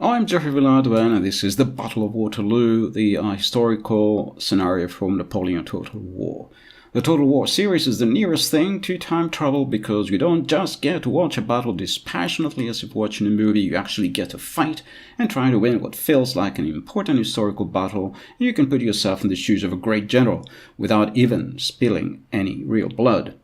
I'm Jeffrey Villadwan, and this is the Battle of Waterloo, the historical scenario from Napoleon Total War. The Total War series is the nearest thing to time travel because you don't just get to watch a battle dispassionately as if watching a movie, you actually get to fight and try to win what feels like an important historical battle, and you can put yourself in the shoes of a great general without even spilling any real blood.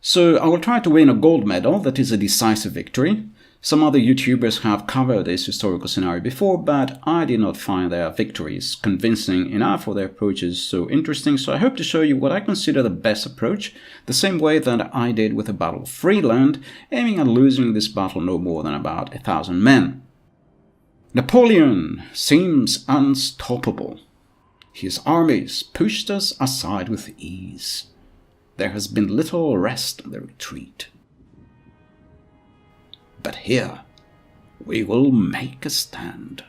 So I will try to win a gold medal that is a decisive victory. Some other YouTubers have covered this historical scenario before, but I did not find their victories convincing enough or their approaches so interesting, so I hope to show you what I consider the best approach, the same way that I did with the Battle of Friedland, aiming at losing this battle no more than about 1,000 men. Napoleon seems unstoppable. His armies pushed us aside with ease. There has been little rest in the retreat. But here, we will make a stand.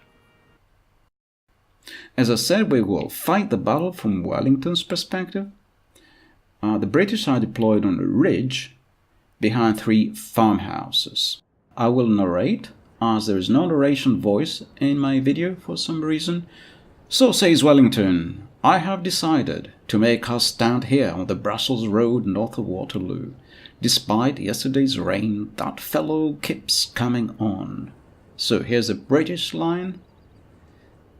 As I said, we will fight the battle from Wellington's perspective. The British are deployed on a ridge behind 3 farmhouses. I will narrate, as there is no narration voice in my video for some reason. So says Wellington, I have decided to make our stand here on the Brussels road north of Waterloo. Despite yesterday's rain, that fellow keeps coming on. So here's the British line.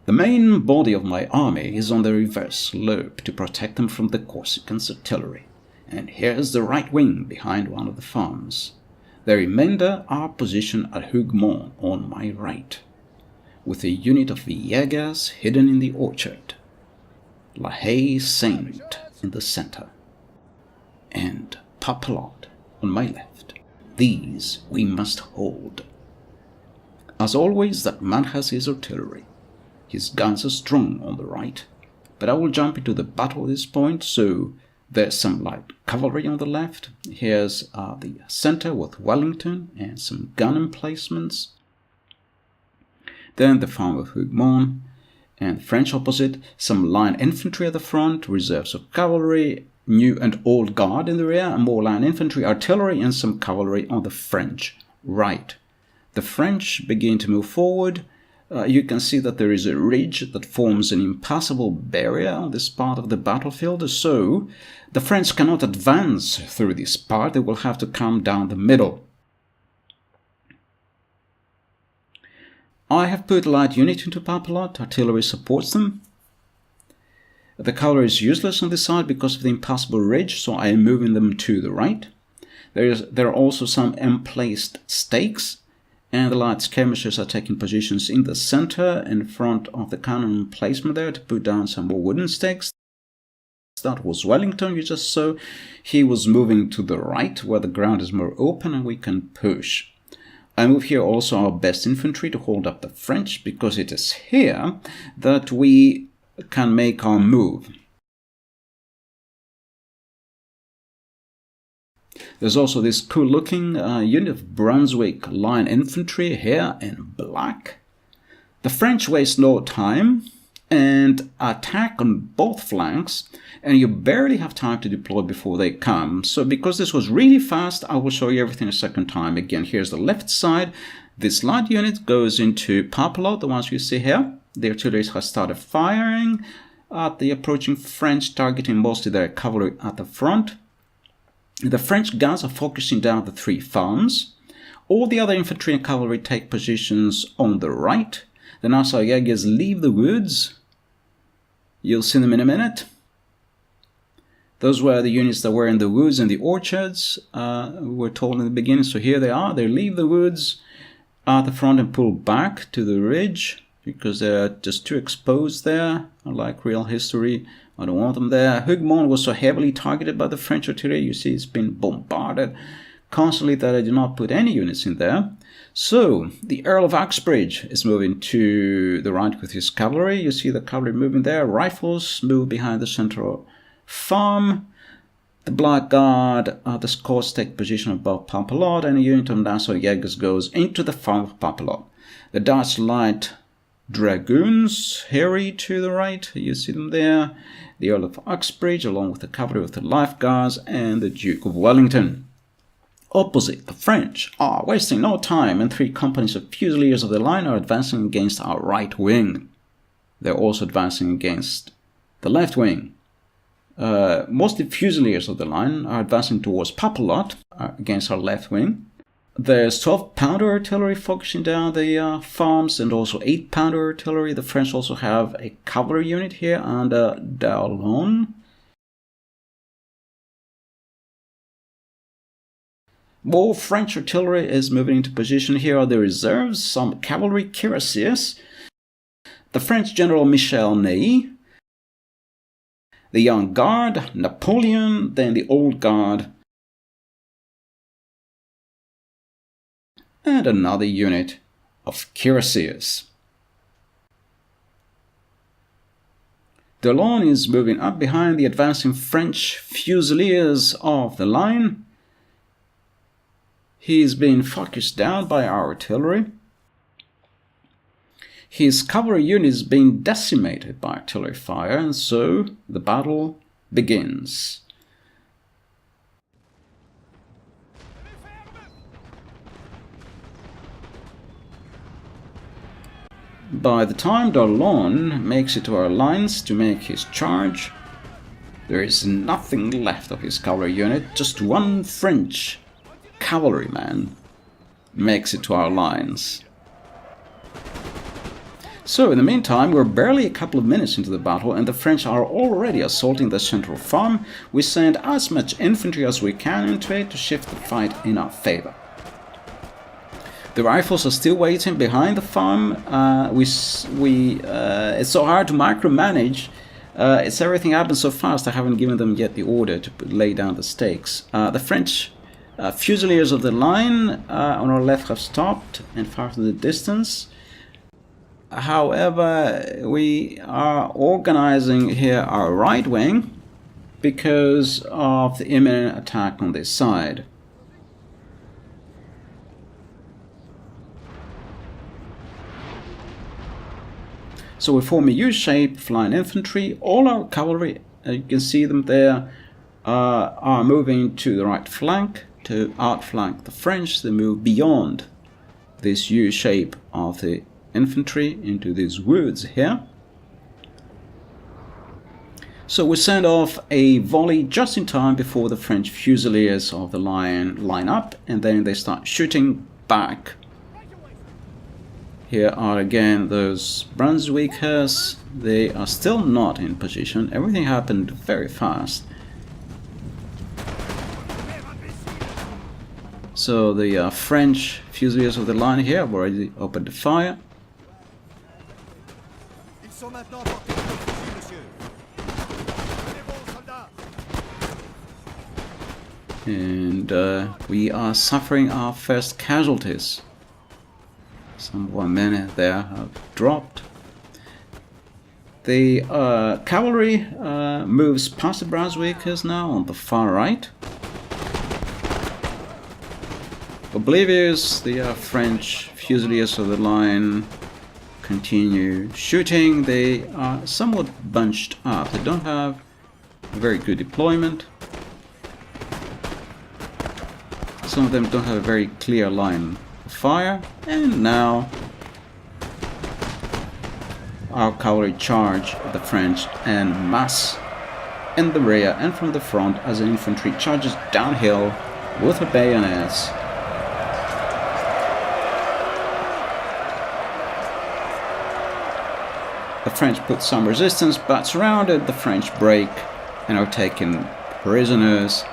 The main body of my army is on the reverse slope to protect them from the Corsican's artillery. And here's the right wing behind one of the farms. The remainder are positioned at Hougomont on my right, with a unit of Jägers hidden in the orchard. La Haye Saint in the center, and Papelot on my left. These we must hold. As always, that man has his artillery. His guns are strong on the right, but I will jump into the battle at this point, so there's some light cavalry on the left. Here's the center with Wellington and some gun emplacements. Then the farm of Hougomont, and French opposite, some line infantry at the front, reserves of cavalry, new and old guard in the rear, and more line infantry, artillery, and some cavalry on the French right. The French begin to move forward. You can see that there is a ridge that forms an impassable barrier on this part of the battlefield, so the French cannot advance through this part, they will have to come down the middle. I have put light unit into Papelot, artillery supports them. The cavalry is useless on this side because of the impassable ridge, so I am moving them to the right. There are also some emplaced stakes, and the light skirmishers are taking positions in the center in front of the cannon emplacement there to put down some more wooden stakes. That was Wellington, you just saw. He was moving to the right where the ground is more open and we can push. I move here also our best infantry to hold up the French, because it is here that we can make our move. There's also this cool looking unit of Brunswick line infantry here in black. The French waste no time and attack on both flanks, and you barely have time to deploy before they come. So because this was really fast, I will show you everything a second time. Again, here's the left side. This light unit goes into Papelot, the ones you see here. The artillery has started firing at the approaching French, targeting mostly their cavalry at the front. The French guns are focusing down the 3 farms. All the other infantry and cavalry take positions on the right. The Nassau Jägers leave the woods. You'll see them in a minute. Those were the units that were in the woods and the orchards, we were told in the beginning. So here they are. They leave the woods at the front and pull back to the ridge because they're just too exposed there. Unlike real history, I don't want them there. Hougomont was so heavily targeted by the French artillery. You see, it's been bombarded constantly that I did not put any units in there. So the Earl of Uxbridge is moving to the right with his cavalry. You see the cavalry moving there. Rifles move behind the central farm. The Blackguard, the Scots take position above Papelot, and a unit of Nassau Jägers goes into the farm of Papelot. The Dutch light dragoons harry to the right. You see them there. The Earl of Uxbridge, along with the cavalry of the Life Guards, and the Duke of Wellington. Opposite, the French are wasting no time, and 3 companies of Fusiliers of the line are advancing against our right wing. They're also advancing against the left wing. Mostly Fusiliers of the line are advancing towards Papillotte against our left wing. There's 12-pounder artillery focusing down the farms, and also 8-pounder artillery. The French also have a cavalry unit here under Daulon. More French artillery is moving into position. Here are the reserves, some cavalry cuirassiers, the French General Michel Ney, the Young Guard, Napoleon, then the Old Guard, and another unit of cuirassiers. Daulon is moving up behind the advancing French Fusiliers of the line. He's being focused down by our artillery. His cavalry unit is being decimated by artillery fire, and so the battle begins. By the time Daulon makes it to our lines to make his charge, there is nothing left of his cavalry unit. Just one French cavalryman makes it to our lines. So in the meantime, we're barely a couple of minutes into the battle, and the French are already assaulting the central farm. We send as much infantry as we can into it to shift the fight in our favor. The rifles are still waiting behind the farm. It's so hard to micromanage. Everything happens so fast. I haven't given them yet the order to lay down the stakes. The French Fusiliers of the line on our left have stopped and fired to the distance. However, we are organizing here our right wing because of the imminent attack on this side. So we form a U-shape flying infantry. All our cavalry, you can see them there, are moving to the right flank to outflank the French. They move beyond this U-shape of the infantry into these woods here. So we send off a volley just in time before the French Fusiliers of the line up, and then they start shooting back. Here are again those Brunswickers. They are still not in position. Everything happened very fast. So the French Fusiliers of the line here have already opened the fire. And we are suffering our first casualties. Some 1 minute there have dropped. The cavalry moves past the Brunswickers now on the far right. Oblivious, the French Fusiliers of the line continue shooting. They are somewhat bunched up. They don't have a very good deployment. Some of them don't have a very clear line of fire. And now our cavalry charge the French en masse in the rear and from the front as the infantry charges downhill with her bayonets. The French put some resistance, but surrounded, the French break and are taken prisoners.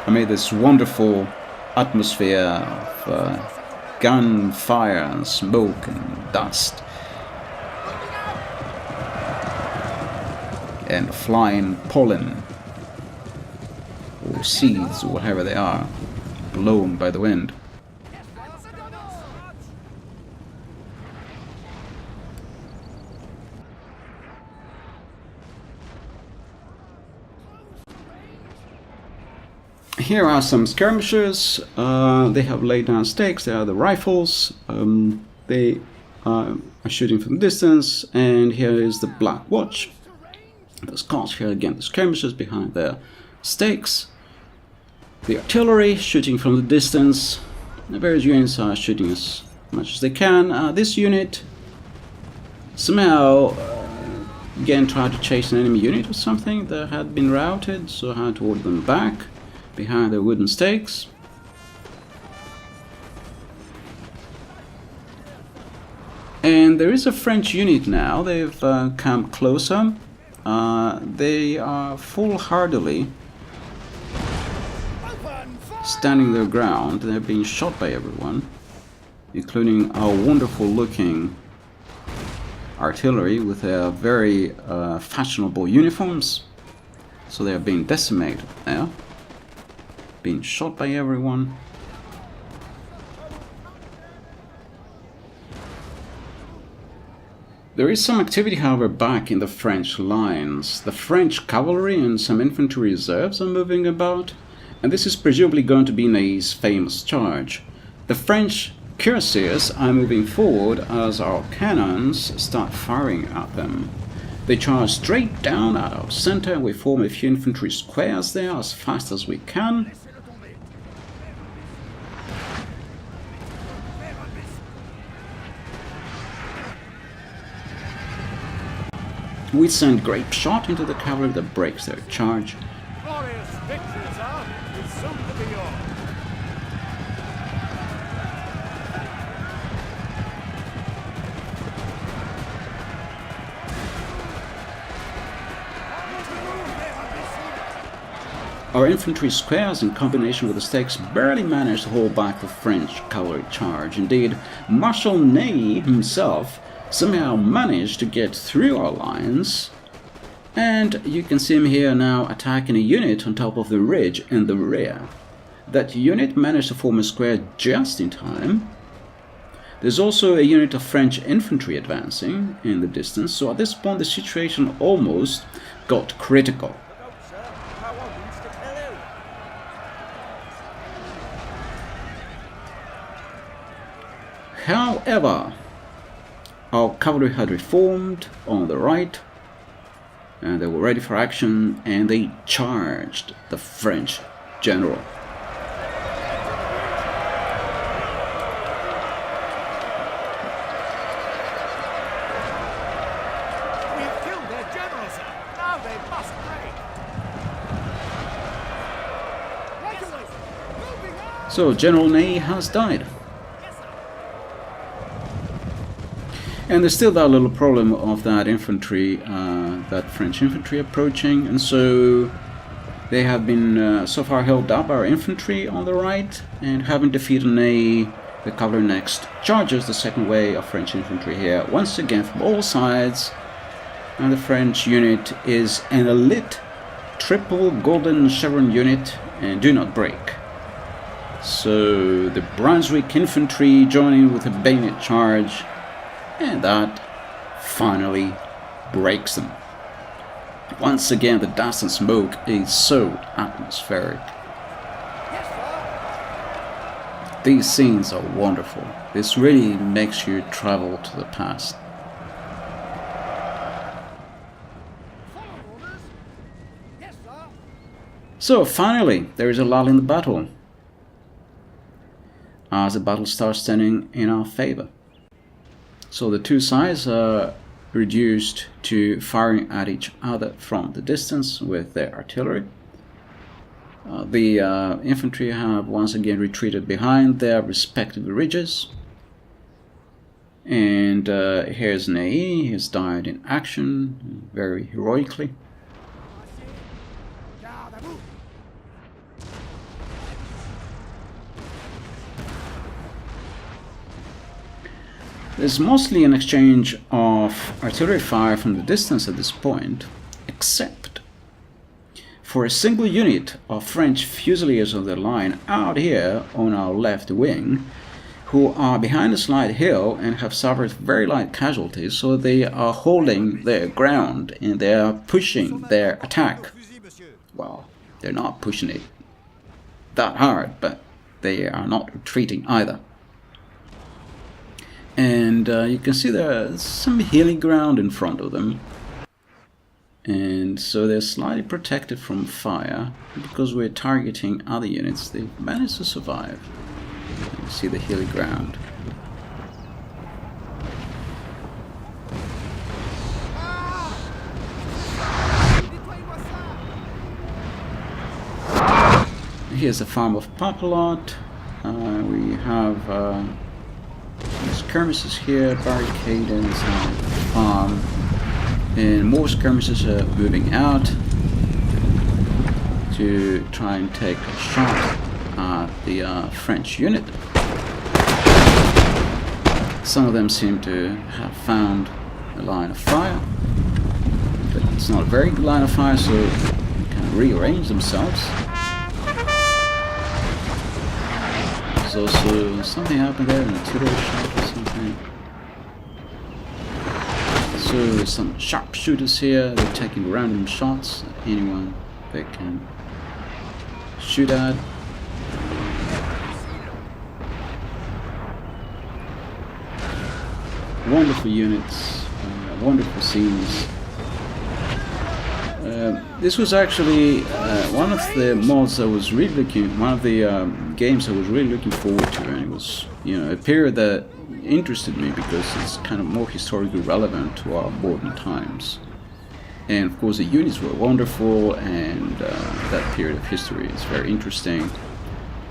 Amid this wonderful atmosphere of gunfire and smoke and dust and flying pollen or seeds or whatever they are, blown by the wind. Here are some skirmishers. They have laid down stakes. They are the rifles. They are shooting from distance. And here is the Black Watch. The Scots here again, the skirmishers behind their stakes. The artillery shooting from the distance. The various units are shooting as much as they can. This unit somehow again tried to chase an enemy unit or something that had been routed, so I had to order them back behind their wooden stakes. And there is a French unit now. They've come closer. They are foolhardily standing their ground. They're being shot by everyone, including our wonderful looking artillery with their very fashionable uniforms. So they're being decimated now, being shot by everyone. There is some activity, however, back in the French lines. The French cavalry and some infantry reserves are moving about, and this is presumably going to be Ney's famous charge. The French cuirassiers are moving forward as our cannons start firing at them. They charge straight down at our center. We form a few infantry squares there as fast as we can. We send grape shot into the cavalry that breaks their charge. Glorious victory, sir, is soon to be yours. Our infantry squares, in combination with the stakes, barely managed to hold back the French cavalry charge. Indeed, Marshal Ney himself somehow managed to get through our lines, and you can see him here now attacking a unit on top of the ridge in the rear. That unit managed to form a square just in time. There's also a unit of French infantry advancing in the distance, so at this point the situation almost got critical. However, our cavalry had reformed on the right, and they were ready for action, and they charged the French general. We've killed their general, sir. Now they must break. Regulars, moving on. So General Ney has died. And there's still that little problem of that infantry, that French infantry approaching, and so they have been so far held up, our infantry on the right, and having defeated Ney, the cavalry next charges the second wave of French infantry here, once again from all sides, and the French unit is an elite triple golden chevron unit, and do not break. So the Brunswick infantry joining with a bayonet charge, and that finally breaks them. Once again, the dust and smoke is so atmospheric. These scenes are wonderful. This really makes you travel to the past. So finally, there is a lull in the battle, as the battle starts turning in our favor. So the two sides are reduced to firing at each other from the distance with their artillery. The infantry have once again retreated behind their respective ridges. And here's Ney. He has died in action very heroically. There's mostly an exchange of artillery fire from the distance at this point, except for a single unit of French Fusiliers on the line out here on our left wing, who are behind a slight hill and have suffered very light casualties, so they are holding their ground and they are pushing their attack. Well, they're not pushing it that hard, but they are not retreating either. And you can see there's some hilly ground in front of them. And so they're slightly protected from fire because we're targeting other units. They've managed to survive. You see the hilly ground. Here's a farm of Papalot. We have some skirmishes here, barricade inside the farm, and more skirmishes are moving out to try and take a shot at the French unit. Some of them seem to have found a line of fire, but it's not a very good line of fire, so they can rearrange themselves. There's also something happened there, an artillery shot or something. So some sharpshooters here, they're taking random shots at anyone they can shoot at. Wonderful units, wonderful scenes. This was actually one of the mods I was really one of the games I was really looking forward to, and it was, you know, a period that interested me because it's kind of more historically relevant to our modern times. And of course the units were wonderful, and that period of history is very interesting.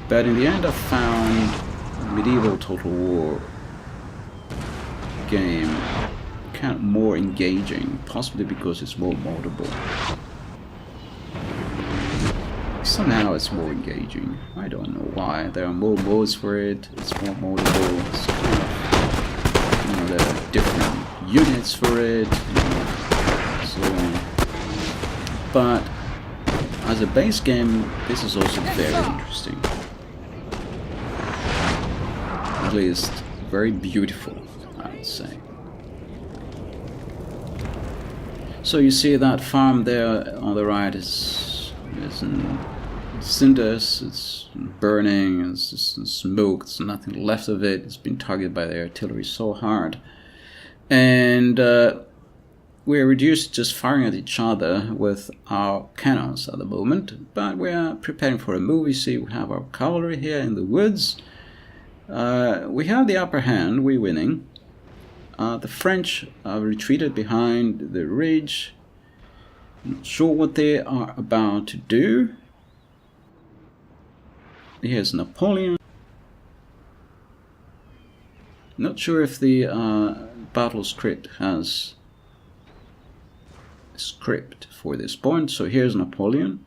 But in the end I found medieval Total War game kind of more engaging, possibly because it's more moddable. Somehow it's more engaging. I don't know why. There are more modes for it. It's more moddable. It's kind of, you know, there are different units for it, you know, so on. But as a base game, this is also very interesting. At least very beautiful, I would say. So you see that farm there on the right is in cinders, it's burning, it's just in smoke, there's nothing left of it. It's been targeted by the artillery so hard. And we're reduced to just firing at each other with our cannons at the moment, but we are preparing for a move. You see, we have our cavalry here in the woods. We have the upper hand, we're winning. The French have retreated behind the ridge. Not sure what they are about to do. Here's Napoleon. Not sure if the battle script has a script for this point. So here's Napoleon.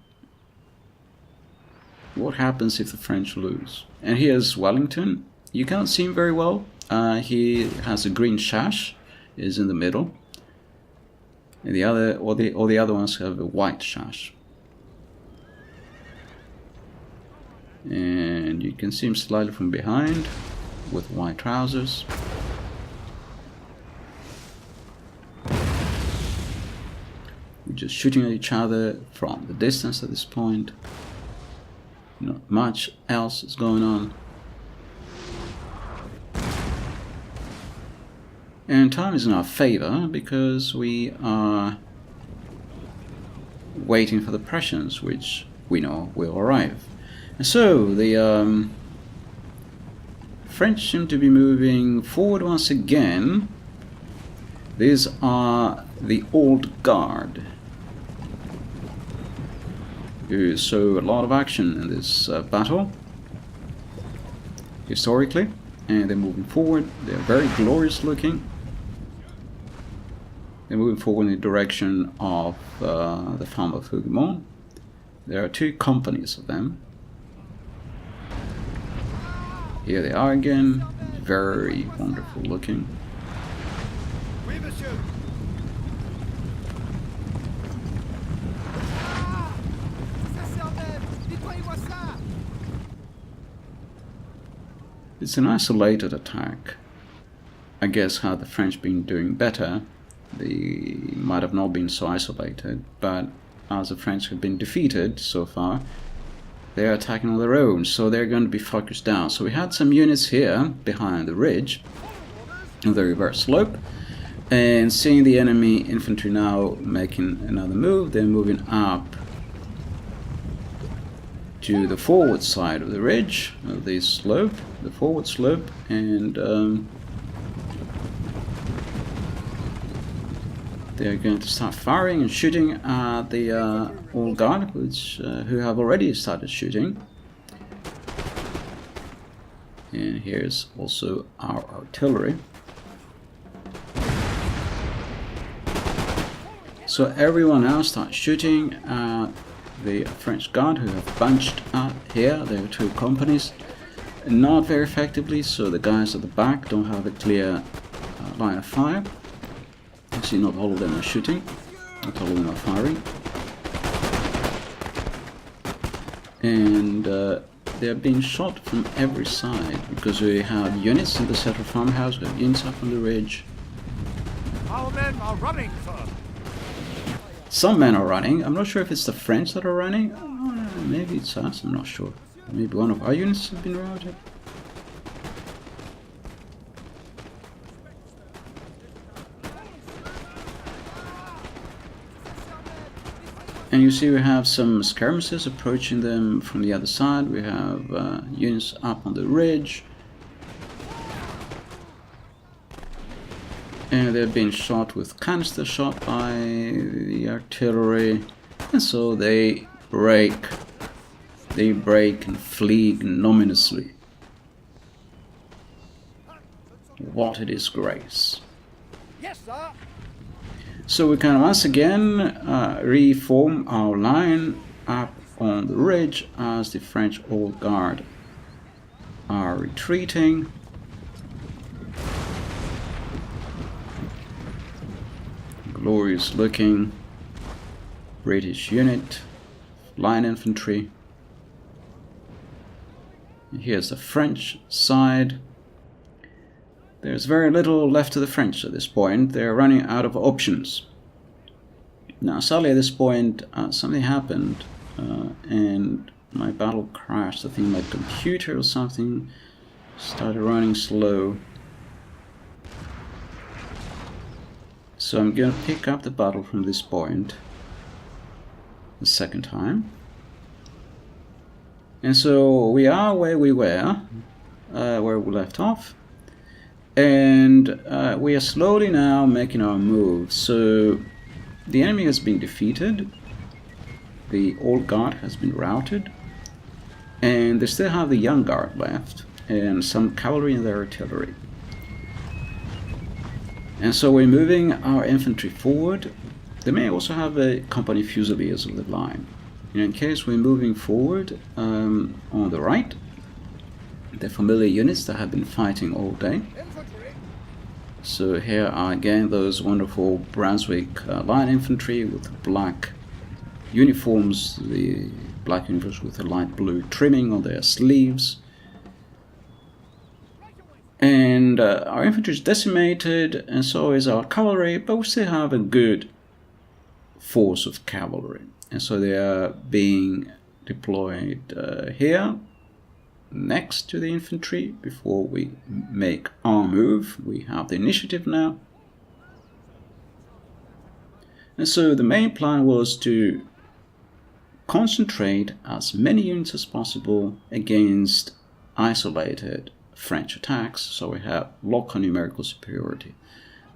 What happens if the French lose? And here's Wellington. You can't see him very well. He has a green sash, is in the middle, and the other, all the other ones have a white sash. And you can see him slightly from behind with white trousers. We're just shooting at each other from the distance at this point. Not much else is going on. And time is in our favor because we are waiting for the Prussians, which we know will arrive. And so the French seem to be moving forward once again. These are the old guard. So a lot of action in this battle, historically, and they're moving forward. They're very glorious looking. They're moving forward in the direction of the farm of Hougoumont. There are two companies of them. Here they are again, very wonderful looking. Oui, monsieur. It's an isolated attack. I guess had the French been doing better, they might have not been so isolated, but as the French have been defeated so far, they're attacking on their own, so they're going to be focused down. So we had some units here behind the ridge on the reverse slope, And seeing the enemy infantry now making another move, they're moving up to the forward side of the ridge, of the slope, the forward slope, and they're going to start firing and shooting at the Old Guard, who have already started shooting. And here's also our artillery. So everyone else starts shooting at the French Guard, who have bunched up here. There are two companies, not very effectively, so the guys at the back don't have a clear line of fire. You see, not all of them are shooting, not all of them are firing. And they're being shot from every side, because we have units in the central farmhouse, we have units up on the ridge. Our men are running, sir. Some men are running. I'm not sure if it's the French that are running. Maybe it's us, I'm not sure. Maybe one of our units has been routed. And you see we have some skirmishes approaching them from the other side. We have units up on the ridge. And they're being shot with canister shot by the artillery. And so they break and flee ignominiously. What a disgrace. Yes, sir. So we can once again reform our line up on the ridge as the French Old Guard are retreating. Glorious looking British unit, line infantry. Here's the French side. There's very little left to the French at this point. They're running out of options. Now, sadly at this point, something happened and my battle crashed. I think my computer or something started running slow. So I'm going to pick up the battle from this point the second time. And so we are where we were, where we left off. And we are slowly now making our move. So the enemy has been defeated. The Old Guard has been routed. And they still have the Young Guard left. And some cavalry and their artillery. And so we're moving our infantry forward. They may also have a company fusiliers on the line. And in case we're moving forward on the right, the familiar units that have been fighting all day. So here are again those wonderful Brunswick line infantry with black uniforms, the black uniforms with a light blue trimming on their sleeves. And our infantry is decimated, and so is our cavalry, but we still have a good force of cavalry. And so they are being deployed here, next to the infantry, before we make our move. We have the initiative now. And so the main plan was to concentrate as many units as possible against isolated French attacks, so we have local numerical superiority.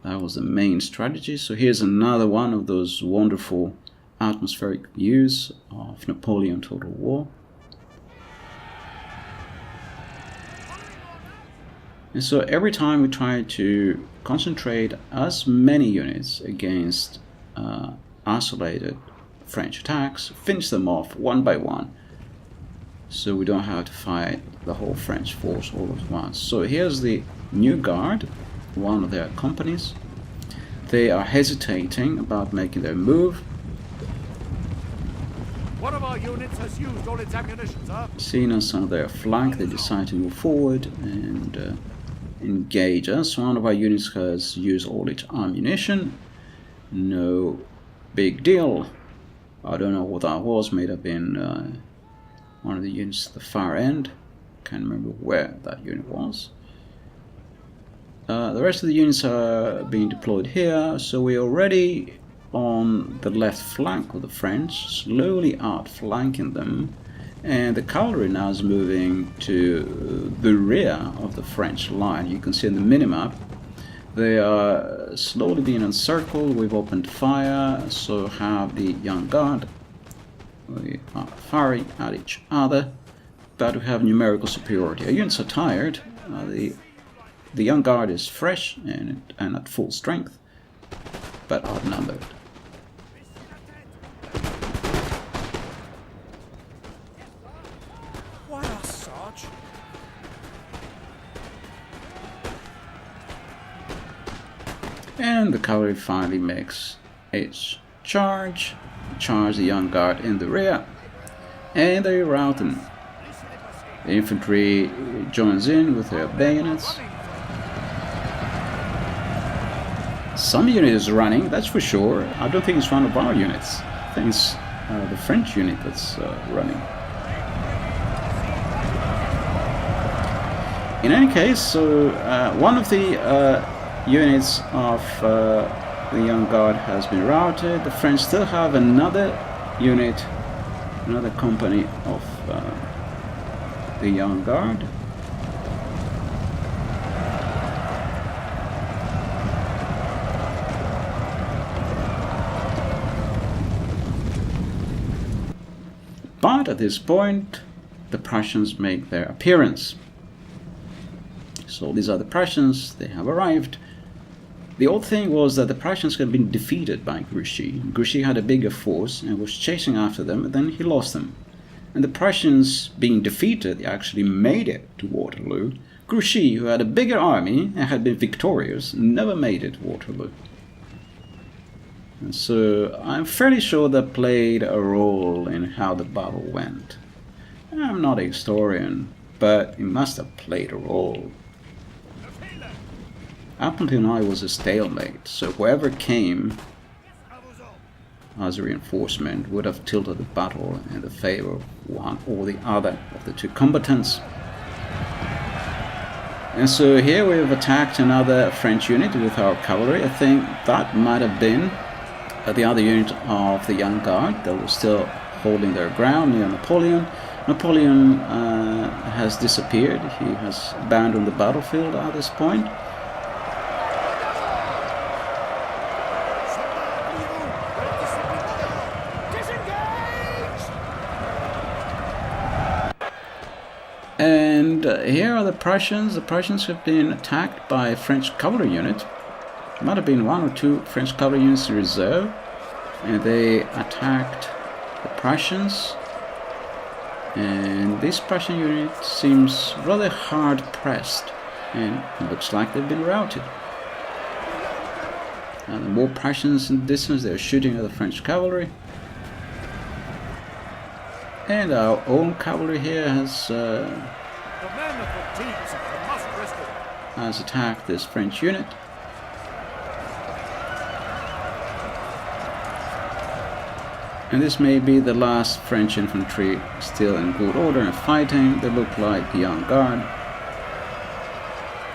That was the main strategy. So here's another one of those wonderful atmospheric views of Napoleon Total War. And so every time we try to concentrate as many units against isolated French attacks, finish them off one by one, so we don't have to fight the whole French force all at once. So here's the New Guard, one of their companies. They are hesitating about making their move. One of our units has used all its ammunition, sir. Seeing us on their flank, they decide to move forward and engage us. One of our units has used all its ammunition. No big deal. I don't know what that was, may have been one of the units at the far end. Can't remember where that unit was. The rest of the units are being deployed here, so we're already on the left flank of the French, slowly outflanking them, and the cavalry now is moving to the rear of the French line. You can see in the minimap they are slowly being encircled. We've opened fire, so have the Young Guard. We are firing at each other, but we have numerical superiority. Our units are tired. The Young Guard is fresh and at full strength, but outnumbered. What a Sarge! And the cavalry finally makes its charge the Young Guard in the rear, and they rout them. The infantry joins in with their bayonets. Some unit is running, that's for sure. I don't think it's one of our units. I think it's the French unit that's running. In any case, so one of the units of the Young Guard has been routed. The French still have another unit, another company of the Young Guard. But at this point, the Prussians make their appearance. So these are the Prussians, they have arrived. The odd thing was that the Prussians had been defeated by Grouchy. Grouchy had a bigger force and was chasing after them, and then he lost them. And the Prussians, being defeated, they actually made it to Waterloo. Grouchy, who had a bigger army and had been victorious, never made it to Waterloo. And so I'm fairly sure that played a role in how the battle went. I'm not a historian, but it must have played a role. Up until now it was a stalemate, so whoever came as a reinforcement would have tilted the battle in the favor of one or the other of the two combatants. And so here we've attacked another French unit with our cavalry. I think that might have been the other unit of the Young Guard that was still holding their ground near Napoleon. Napoleon has disappeared. He has abandoned the battlefield at this point. And here are the Prussians. The Prussians have been attacked by a French cavalry unit. There might have been one or two French cavalry units in reserve. And they attacked the Prussians. And this Prussian unit seems rather hard pressed. And it looks like they've been routed. And the more Prussians in the distance, they're shooting at the French cavalry. And our own cavalry here has attacked this French unit. And this may be the last French infantry still in good order and fighting. They look like the Young Guard.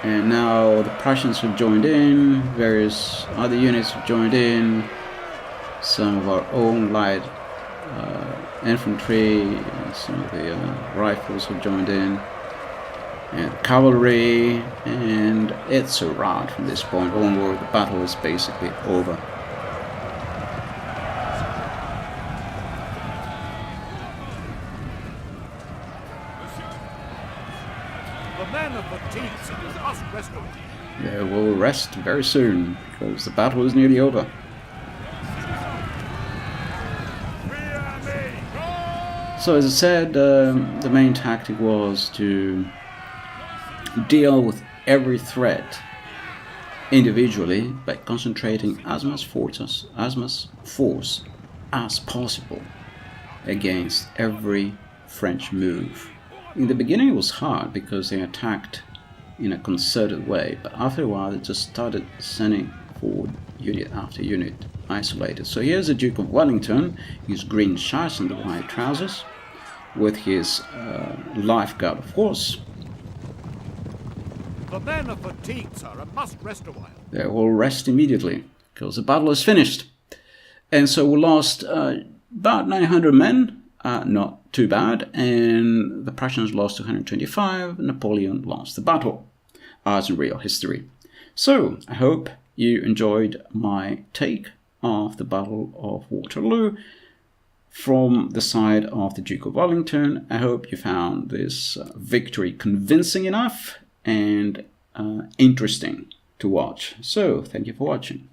And now the Prussians have joined in, various other units have joined in, some of our own light infantry, and some of the rifles have joined in, and cavalry, and it's a rout from this point onward. The battle is basically over. The men of the teams must rest. They will rest very soon, because the battle is nearly over. So as I said, the main tactic was to deal with every threat individually by concentrating as much force as possible against every French move. In the beginning it was hard because they attacked in a concerted way, but after a while they just started sending forward unit after unit, isolated. So here's the Duke of Wellington, his green shirts and the white trousers, with his life guard of course. The men are fatigued, sir, and must rest a while. They will rest immediately, because the battle is finished. And so we lost about 900 men, not too bad, and the Prussians lost 225, Napoleon lost the battle, as in real history. So, I hope you enjoyed my take of the Battle of Waterloo from the side of the Duke of Wellington. I hope you found this victory convincing enough and interesting to watch. So, thank you for watching.